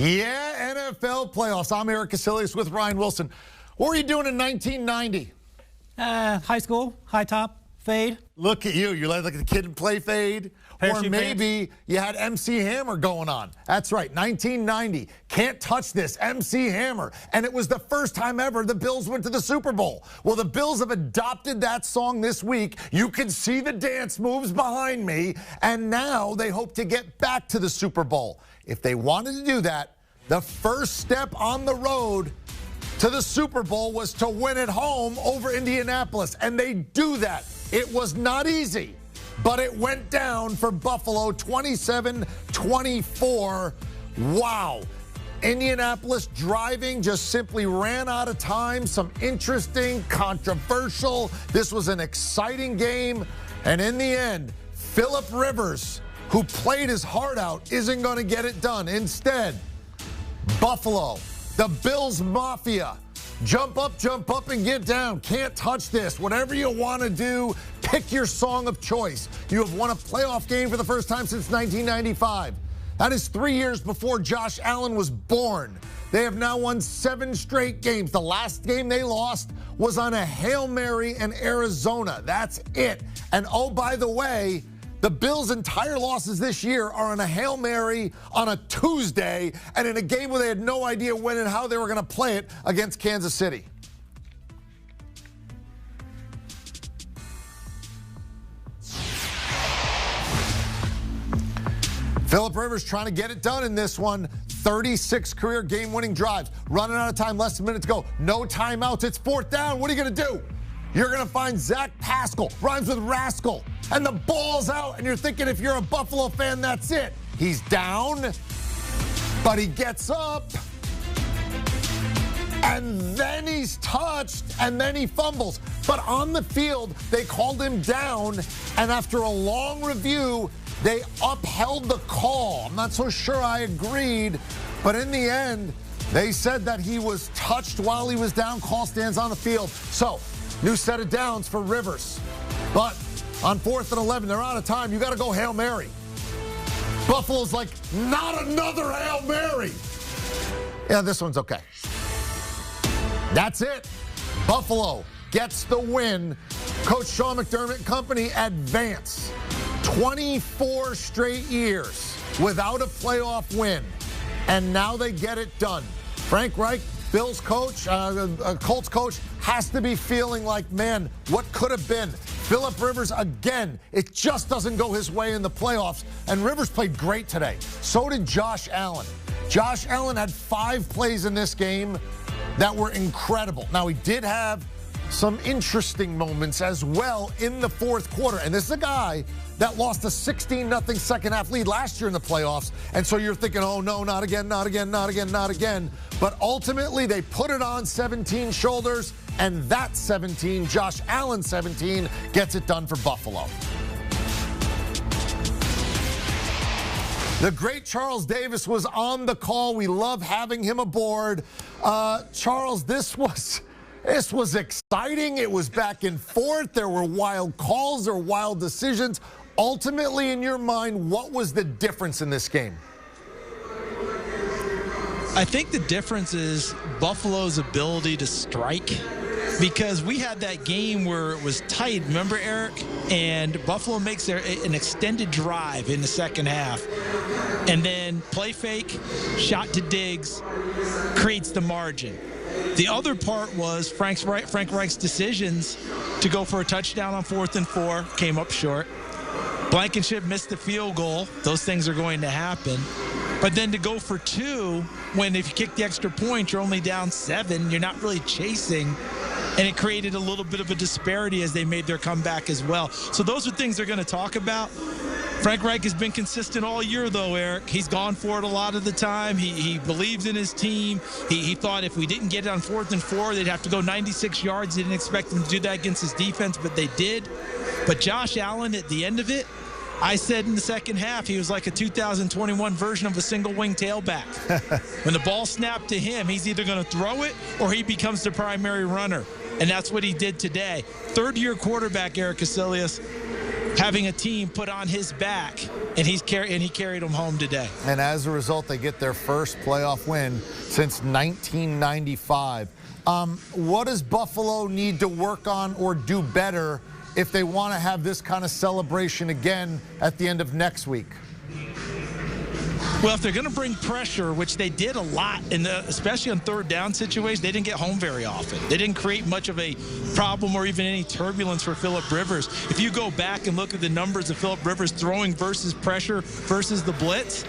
Yeah, NFL playoffs. I'm Eric Casillas with Ryan Wilson. What were you doing in 1990? High school, high top, fade. Look at you. You're like the kid in play fade. Or maybe you had MC Hammer going on. That's right, 1990. Can't touch this, MC Hammer. And it was the first time ever the Bills went to the Super Bowl. Well, the Bills have adopted that song this week. You can see the dance moves behind me. And now they hope to get back to the Super Bowl. If they wanted to do that, the first step on the road to the Super Bowl was to win at home over Indianapolis. And they do that. It was not easy, but it went down for Buffalo 27-24. Wow. Indianapolis driving just simply ran out of time. Some interesting, controversial. This was an exciting game. And in the end, Phillip Rivers, who played his heart out, isn't going to get it done. Instead, Buffalo, the Bills Mafia, jump up, and get down. Can't touch this. Whatever you want to do, pick your song of choice. You have won a playoff game for the first time since 1995. That is 3 years before Josh Allen was born. They have now won 7 straight games. The last game they lost was on a Hail Mary in Arizona. That's it. And oh, by the way, the Bills' entire losses this year are on a Hail Mary on a Tuesday and in a game where they had no idea when and how they were going to play it against Kansas City. Phillip Rivers trying to get it done in this one. 36 career game-winning drives. Running out of time, less than a minute to go. No timeouts. It's 4th down. What are you going to do? You're going to find Zach Pascal, rhymes with rascal, and the ball's out, and you're thinking if you're a Buffalo fan, that's it. He's down, but he gets up, and then he's touched, and then he fumbles. But on the field, they called him down, and after a long review, they upheld the call. I'm not so sure I agreed, but in the end, they said that he was touched while he was down. Call stands on the field. So, new set of downs for Rivers. But on 4th and 11, they're out of time. You got to go Hail Mary. Buffalo's like, not another Hail Mary. Yeah, this one's okay. That's it. Buffalo gets the win. Coach Sean McDermott and company advance 24 straight years without a playoff win. And now they get it done. Frank Reich, Bills coach, Colts coach, has to be feeling like, man, what could have been? Phillip Rivers, again, it just doesn't go his way in the playoffs. And Rivers played great today. So did Josh Allen. Josh Allen had 5 plays in this game that were incredible. Now, he did have some interesting moments as well in the 4th quarter. And this is a guy that lost a 16-0 second-half lead last year in the playoffs. And so you're thinking, oh, no, not again, not again, not again, not again. But ultimately, they put it on 17 shoulders, and that 17, Josh Allen 17, gets it done for Buffalo. The great Charles Davis was on the call. We love having him aboard. Charles, this was exciting. It was back and forth. There were wild calls or wild decisions. Ultimately, in your mind, what was the difference in this game? I think the difference is Buffalo's ability to strike, because we had that game where it was tight. Remember, Eric? And Buffalo makes an extended drive in the second half. And then play fake, shot to Diggs, creates the margin. The other part was Frank Reich's decisions to go for a touchdown on 4th and 4, came up short. Blankenship missed the field goal. Those things are going to happen. But then to go for 2, when if you kick the extra point, you're only down 7, you're not really chasing. And it created a little bit of a disparity as they made their comeback as well. So those are things they're going to talk about. Frank Reich has been consistent all year, though, Eric. He's gone for it a lot of the time. He believes in his team. He thought if we didn't get it on 4th and 4, they'd have to go 96 yards. He didn't expect them to do that against his defense, but they did. But Josh Allen, at the end of it, I said in the second half, he was like a 2021 version of a single-wing tailback. When the ball snapped to him, he's either going to throw it or he becomes the primary runner. And that's what he did today. Third-year quarterback, Eric Casillas. having a team put on his back, and he carried them home today. And as a result, they get their first playoff win since 1995. What does Buffalo need to work on or do better if they want to have this kind of celebration again at the end of next week? Well, if they're going to bring pressure, which they did a lot, especially on third down situations, they didn't get home very often. They didn't create much of a problem or even any turbulence for Phillip Rivers. If you go back and look at the numbers of Phillip Rivers throwing versus pressure versus the blitz,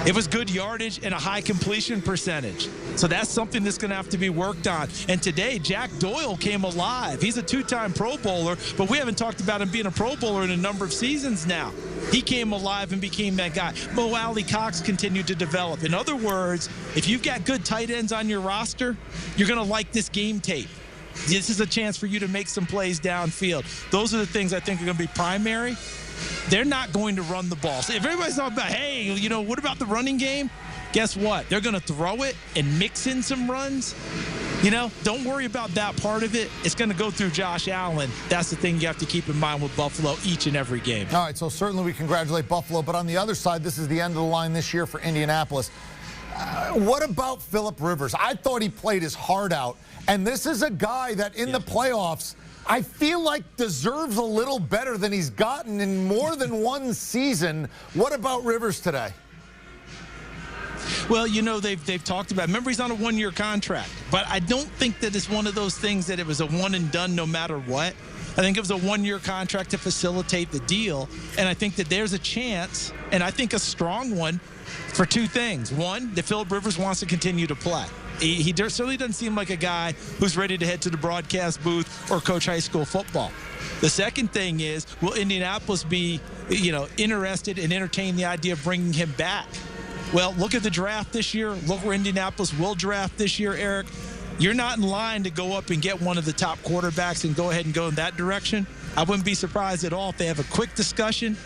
it was good yardage and a high completion percentage. So that's something that's going to have to be worked on. And today, Jack Doyle came alive. He's a two-time Pro Bowler, but we haven't talked about him being a Pro Bowler in a number of seasons now. He came alive and became that guy. Mo Alley-Cox continued to develop. In other words, if you've got good tight ends on your roster, you're going to like this game tape. This is a chance for you to make some plays downfield. Those are the things I think are going to be primary. They're not going to run the ball. So if everybody's talking about, hey, you know, what about the running game? Guess what? They're going to throw it and mix in some runs. You know, don't worry about that part of it. It's going to go through Josh Allen. That's the thing you have to keep in mind with Buffalo each and every game. All right, so certainly we congratulate Buffalo, but on the other side, this is the end of the line this year for Indianapolis. What about Phillip Rivers? I thought he played his heart out, and this is a guy that in the playoffs, I feel like deserves a little better than he's gotten in more than one season. What about Rivers today? Well, you know, they've talked about, remember, he's on a one-year contract, but I don't think that it's one of those things that it was a one and done no matter what. I think it was a one-year contract to facilitate the deal, and I think that there's a chance, and I think a strong one, for two things. One, that Phillip Rivers wants to continue to play. He certainly doesn't seem like a guy who's ready to head to the broadcast booth or coach high school football. The second thing is, will Indianapolis be, you know, interested and entertain the idea of bringing him back? Well, look at the draft this year. Look where Indianapolis will draft this year, Eric. You're not in line to go up and get one of the top quarterbacks and go ahead and go in that direction. I wouldn't be surprised at all if they have a quick discussion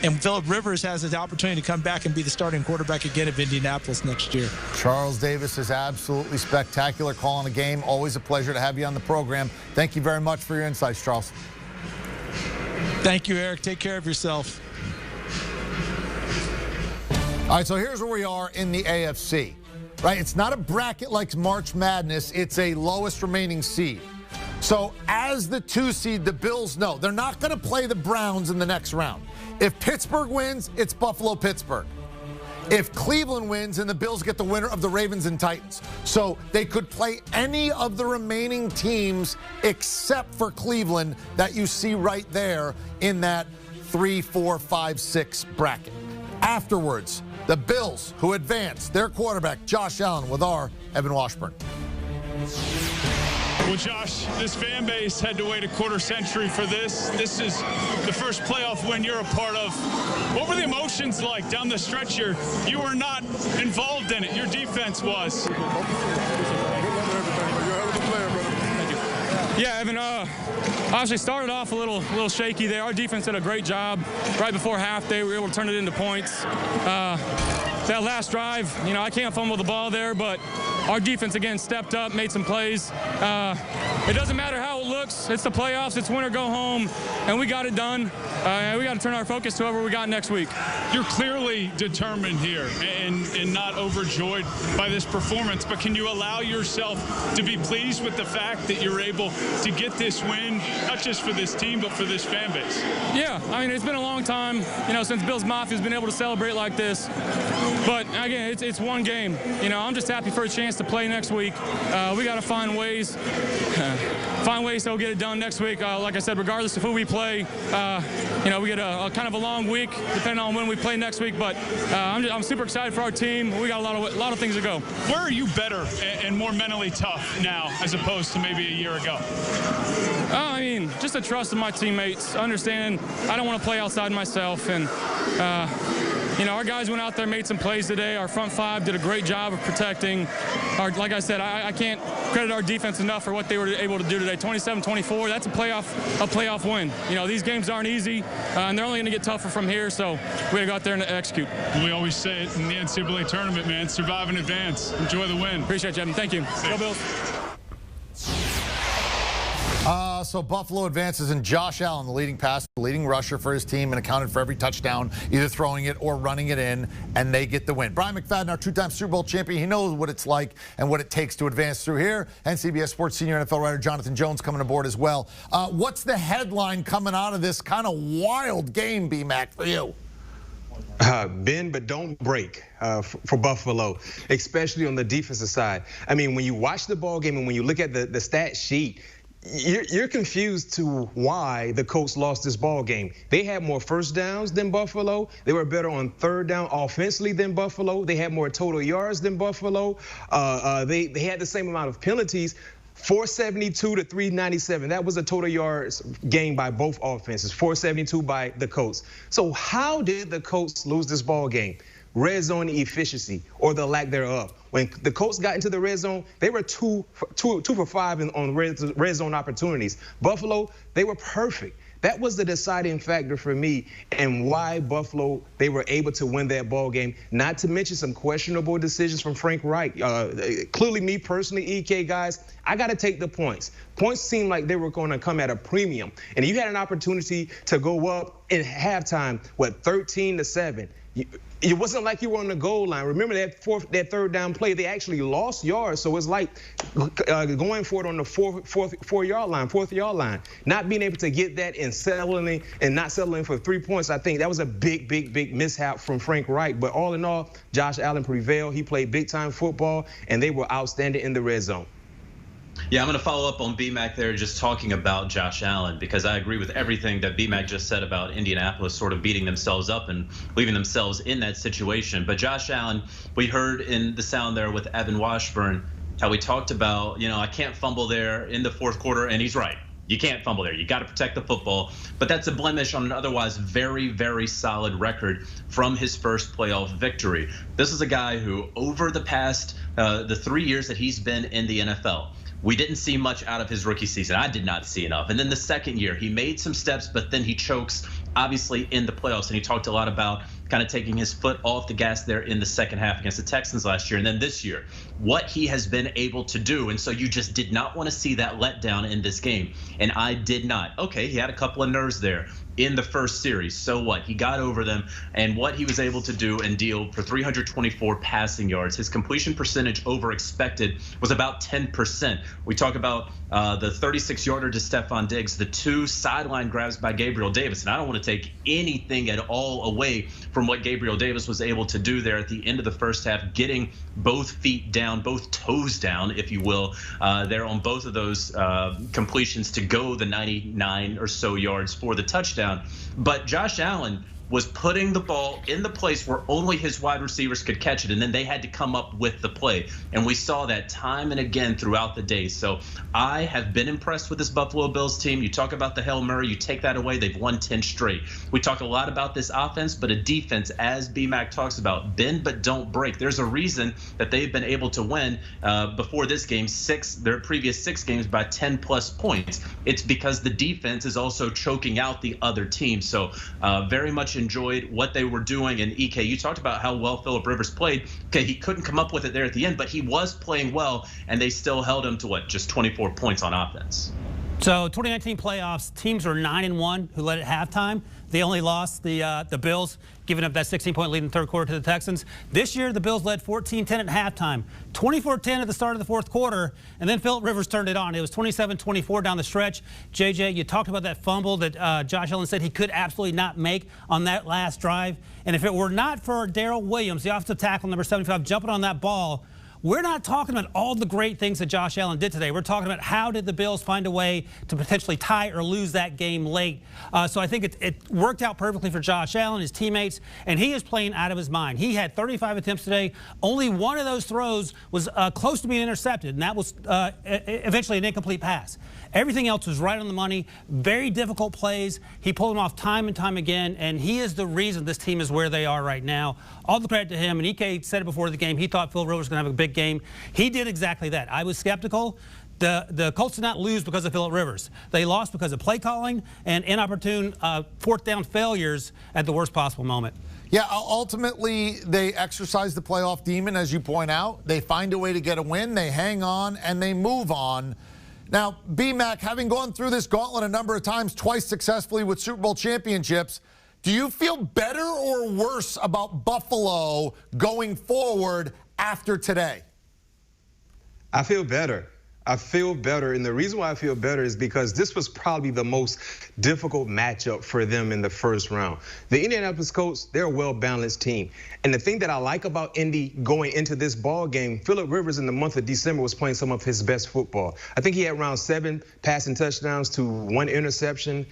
and Phillip Rivers has his opportunity to come back and be the starting quarterback again of Indianapolis next year. Charles Davis is absolutely spectacular calling a game. Always a pleasure to have you on the program. Thank you very much for your insights, Charles. Thank you, Eric. Take care of yourself. All right, so here's where we are in the AFC, right? It's not a bracket like March Madness. It's a lowest remaining seed. So as the 2 seed, the Bills know they're not going to play the Browns in the next round. If Pittsburgh wins, it's Buffalo-Pittsburgh. If Cleveland wins, and the Bills get the winner of the Ravens and Titans. So they could play any of the remaining teams except for Cleveland that you see right there in that 3, 4, 5, 6 bracket. Afterwards, the Bills, who advance, their quarterback, Josh Allen, with our Evan Washburn. Well, Josh, this fan base had to wait a quarter century for this. This is the first playoff win you're a part of. What were the emotions like down the stretch here? You were not involved in it. Your defense was. Yeah, Evan, obviously started off a little shaky there. Our defense did a great job. Right before half, they were able to turn it into points. That last drive, you know, I can't fumble the ball there, but our defense, again, stepped up, made some plays. It doesn't matter how it looks. It's the playoffs. It's win or go home, and we got it done. We got to turn our focus to whoever we got next week. You're clearly determined here and not overjoyed by this performance, but can you allow yourself to be pleased with the fact that you're able to get this win, not just for this team, but for this fan base? Yeah, I mean, it's been a long time, you know, since Bills Mafia's been able to celebrate like this. But, again, it's one game. You know, I'm just happy for a chance to play next week. We got to find ways to get it done next week. Like I said, regardless of who we play, you know, we get a kind of a long week depending on when we play next week. But I'm super excited for our team. We got a lot of things to go. Where are you better and more mentally tough now as opposed to maybe a year ago? I mean, just the trust of my teammates, understanding I don't want to play outside myself, and you know, our guys went out there, made some plays today. Our front five did a great job of protecting. Like I said, I can't credit our defense enough for what they were able to do today. 27-24, that's a playoff win. You know, these games aren't easy, and they're only going to get tougher from here, so we got to go out there and execute. We always say it in the NCAA tournament, man, survive in advance. Enjoy the win. Appreciate you, Evan. Thank you. Go Bills. So Buffalo advances, and Josh Allen, the leading passer, leading rusher for his team, and accounted for every touchdown, either throwing it or running it in, and they get the win. Brian McFadden, our two-time Super Bowl champion, he knows what it's like and what it takes to advance through here. And CBS Sports senior NFL writer Jonathan Jones coming aboard as well. What's the headline coming out of this kind of wild game, B-Mac, for you? Bend but don't break for Buffalo, especially on the defensive side. I mean, when you watch the ball game and when you look at the stat sheet, you're confused to why the Colts lost this ball game. They had more first downs than Buffalo. They were better on third down offensively than Buffalo. They had more total yards than Buffalo. They had the same amount of penalties. 472 to 397. That was a total yards gain by both offenses. 472 by the Colts. So how did the Colts lose this ball game? Red zone efficiency, or the lack thereof. When the Colts got into the red zone, they were two for 5 on red zone opportunities. Buffalo, they were perfect. That was the deciding factor for me and why Buffalo, they were able to win that ball game. Not to mention some questionable decisions from Frank Reich. Clearly, me personally, EK guys, I got to take the points. Points seemed like they were going to come at a premium. And you had an opportunity to go up in halftime, 13-7. It wasn't like you were on the goal line. Remember that third down play, they actually lost yards. So it's like going for it on the fourth yard line. Not being able to get that and not settling for 3 points. I think that was a big mishap from Frank Reich. But all in all, Josh Allen prevailed. He played big time football, and they were outstanding in the red zone. Yeah, I'm going to follow up on B-Mac there, just talking about Josh Allen, because I agree with everything that B-Mac just said about Indianapolis sort of beating themselves up and leaving themselves in that situation. But Josh Allen, we heard in the sound there with Evan Washburn how we talked about, I can't fumble there in the fourth quarter, and he's right. You can't fumble there. You got to protect the football. But that's a blemish on an otherwise very, very solid record from his first playoff victory. This is a guy who, over the past, the 3 years that he's been in the NFL, we didn't see much out of his rookie season. I did not see enough. And then the second year, he made some steps, but then he chokes, obviously, in the playoffs. And he talked a lot about kind of taking his foot off the gas there in the second half against the Texans last year. And then this year, what he has been able to do. And so you just did not want to see that letdown in this game. And I did not. Okay, he had a couple of nerves there in the first series. So what? He got over them, and what he was able to do and deal for 324 passing yards. His completion percentage over expected was about 10%. We talk about the 36-yarder to Stefon Diggs, the 2 sideline grabs by Gabriel Davis. And I don't want to take anything at all away from what Gabriel Davis was able to do there at the end of the first half, getting both feet down, both toes down, if you will, there on both of those completions to go the 99 or so yards for the touchdown. But Josh Allen was putting the ball in the place where only his wide receivers could catch it, and then they had to come up with the play. And we saw that time and again throughout the day. So I have been impressed with this Buffalo Bills team. You talk about the Hail Murray, you take that away, they've won 10 straight. We talk a lot about this offense, but a defense, as B-Mac talks about, bend but don't break. There's a reason that they've been able to win before this game, their previous 6 games by 10+ points. It's because the defense is also choking out the other team. So very much enjoyed what they were doing. And EK, you talked about how well Phillip Rivers played. Okay, he couldn't come up with it there at the end, but he was playing well, and they still held him to what, just 24 points on offense. So 2019 playoffs, teams are 9-1 who led at halftime. They only lost the Bills, giving up that 16-point lead in the third quarter to the Texans. This year, the Bills led 14-10 at halftime, 24-10 at the start of the fourth quarter, and then Phillip Rivers turned it on. It was 27-24 down the stretch. JJ, you talked about that fumble that Josh Allen said he could absolutely not make on that last drive. And if it were not for Darrell Williams, the offensive tackle, number 75, jumping on that ball, we're not talking about all the great things that Josh Allen did today. We're talking about how did the Bills find a way to potentially tie or lose that game late. So I think it worked out perfectly for Josh Allen, his teammates, and he is playing out of his mind. He had 35 attempts today. Only one of those throws was close to being intercepted, and that was eventually an incomplete pass. Everything else was right on the money. Very difficult plays. He pulled them off time and time again, and he is the reason this team is where they are right now. All the credit to him. And EK said it before the game. He thought Phil Rivers was going to have a big game. He did exactly that. I was skeptical. The Colts did not lose because of Phillip Rivers. They lost because of play calling and inopportune fourth down failures at the worst possible moment. Yeah, ultimately, they exercise the playoff demon, as you point out. They find a way to get a win. They hang on, and they move on. Now, B-Mac, having gone through this gauntlet a number of times, twice successfully with Super Bowl championships, do you feel better or worse about Buffalo going forward after today? I feel better. I feel better, and the reason why I feel better is because this was probably the most difficult matchup for them in the first round. The Indianapolis Colts, they're a well-balanced team. And the thing that I like about Indy going into this ball game, Phillip Rivers in the month of December was playing some of his best football. I think he had around 7 passing touchdowns to 1 interception,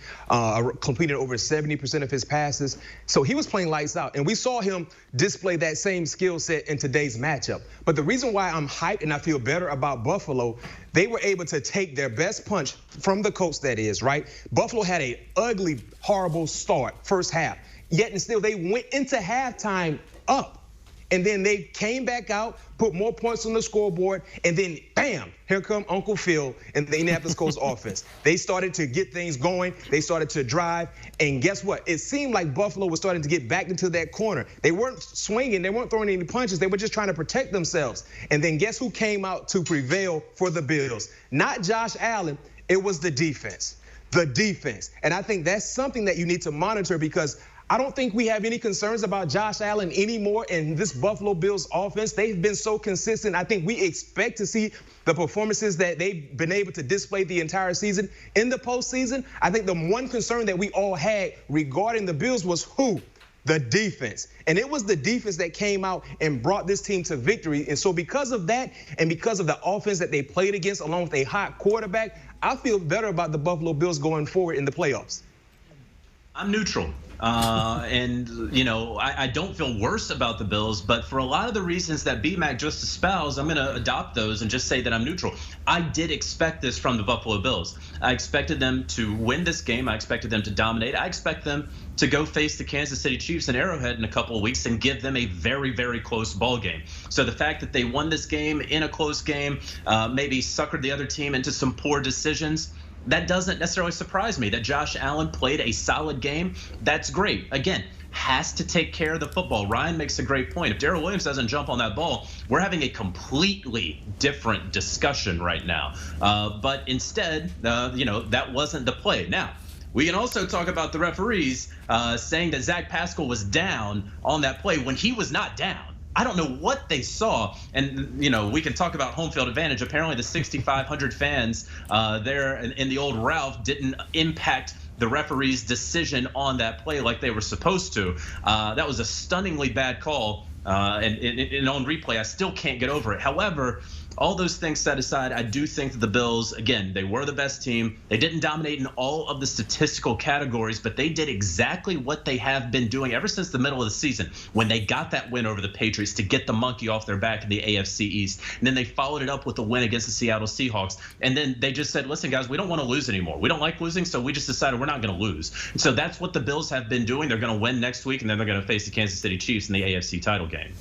completed over 70% of his passes. So he was playing lights out, and we saw him display that same skill set in today's matchup. But the reason why I'm hyped and I feel better about Buffalo, they were able to take their best punch from the Colts, that is, right? Buffalo had an ugly, horrible start, first half. Yet and still, they went into halftime up. And then they came back out, put more points on the scoreboard, and then, bam, here come Uncle Phil and the Indianapolis Colts offense. They started to get things going. They started to drive. And guess what? It seemed like Buffalo was starting to get back into that corner. They weren't swinging. They weren't throwing any punches. They were just trying to protect themselves. And then guess who came out to prevail for the Bills? Not Josh Allen. It was the defense. The defense. And I think that's something that you need to monitor, because I don't think we have any concerns about Josh Allen anymore in this Buffalo Bills offense. They've been so consistent. I think we expect to see the performances that they've been able to display the entire season in the postseason. I think the one concern that we all had regarding the Bills was who? The defense. And it was the defense that came out and brought this team to victory. And so because of that, and because of the offense that they played against, along with a hot quarterback, I feel better about the Buffalo Bills going forward in the playoffs. I'm neutral. And, you know, I don't feel worse about the Bills, but for a lot of the reasons that B-Mac just espoused, I'm going to adopt those and just say that I'm neutral. I did expect this from the Buffalo Bills. I expected them to win this game. I expected them to dominate. I expect them to go face the Kansas City Chiefs in Arrowhead in a couple of weeks and give them a very, very close ball game. So the fact that they won this game in a close game, maybe suckered the other team into some poor decisions, that doesn't necessarily surprise me. That Josh Allen played a solid game, that's great. Again, has to take care of the football. Ryan makes a great point. If Darrell Williams doesn't jump on that ball, we're having a completely different discussion right now. But instead, you know, that wasn't the play. Now, we can also talk about the referees saying that Zach Pascal was down on that play when he was not down. I don't know what they saw. And, you know, we can talk about home field advantage. Apparently the 6,500 fans there in the old Ralph didn't impact the referee's decision on that play like they were supposed to. That was a stunningly bad call. And on replay, I still can't get over it. However, all those things set aside, I do think that the Bills, again, they were the best team. They didn't dominate in all of the statistical categories, but they did exactly what they have been doing ever since the middle of the season when they got that win over the Patriots to get the monkey off their back in the AFC East. And then they followed it up with a win against the Seattle Seahawks. And then they just said, listen, guys, we don't want to lose anymore. We don't like losing, so we just decided we're not going to lose. And so that's what the Bills have been doing. They're going to win next week, and then they're going to face the Kansas City Chiefs in the AFC title game.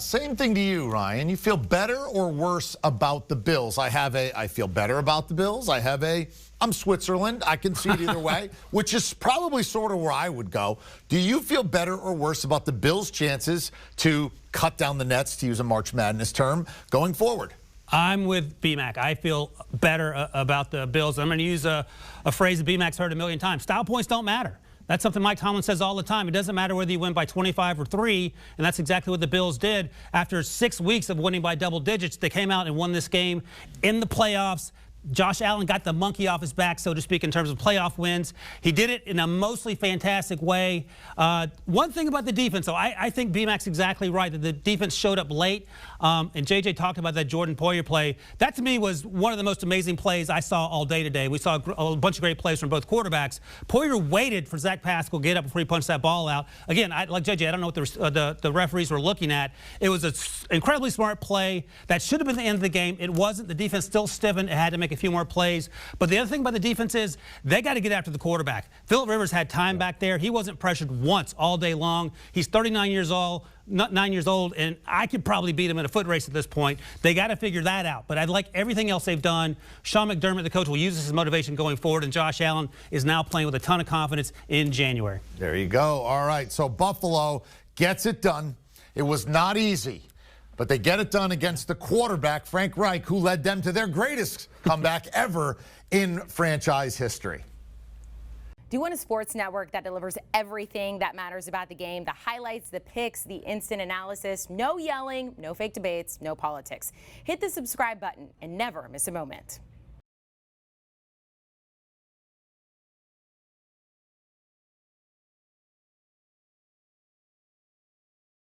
Same thing to you, Ryan. You feel better or worse about the Bills? I feel better about the Bills. I'm Switzerland. I can see it either way, which is probably sort of where I would go. Do you feel better or worse about the Bills' chances to cut down the nets, to use a March Madness term, going forward? I'm with B-Mac. I feel better about the Bills. I'm going to use a phrase that B-Mac's heard a million times. Style points don't matter. That's something Mike Tomlin says all the time. It doesn't matter whether you win by 25 or 3, and that's exactly what the Bills did. After 6 weeks of winning by double digits, they came out and won this game in the playoffs. Josh Allen got the monkey off his back, so to speak, in terms of playoff wins. He did it in a mostly fantastic way. One thing about the defense, though, I think B-Mac's exactly right, that the defense showed up late. And JJ talked about that Jordan Poyer play. That, to me, was one of the most amazing plays I saw all day today. We saw a bunch of great plays from both quarterbacks. Poyer waited for Zach Pascal to get up before he punched that ball out. Again, like JJ, I don't know what the referees were looking at. It was an incredibly smart play. That should have been the end of the game. It wasn't. The defense still stiffened. It had to make a few more plays. But the other thing about the defense is they got to get after the quarterback. Phillip Rivers had time back there. He wasn't pressured once all day long. He's 39 years old. Not 9 years old, and I could probably beat him in a foot race at this point. They got to figure that out. But I like everything else they've done. Sean McDermott, the coach, will use this as motivation going forward, and Josh Allen is now playing with a ton of confidence in January. There you go. All right, so Buffalo gets it done. It was not easy, but but they get it done against the quarterback, Frank Reich, who led them to their greatest comeback ever in franchise history. Do you want a sports network that delivers everything that matters about the game? The highlights, the picks, the instant analysis, no yelling, no fake debates, no politics. Hit the subscribe button and never miss a moment.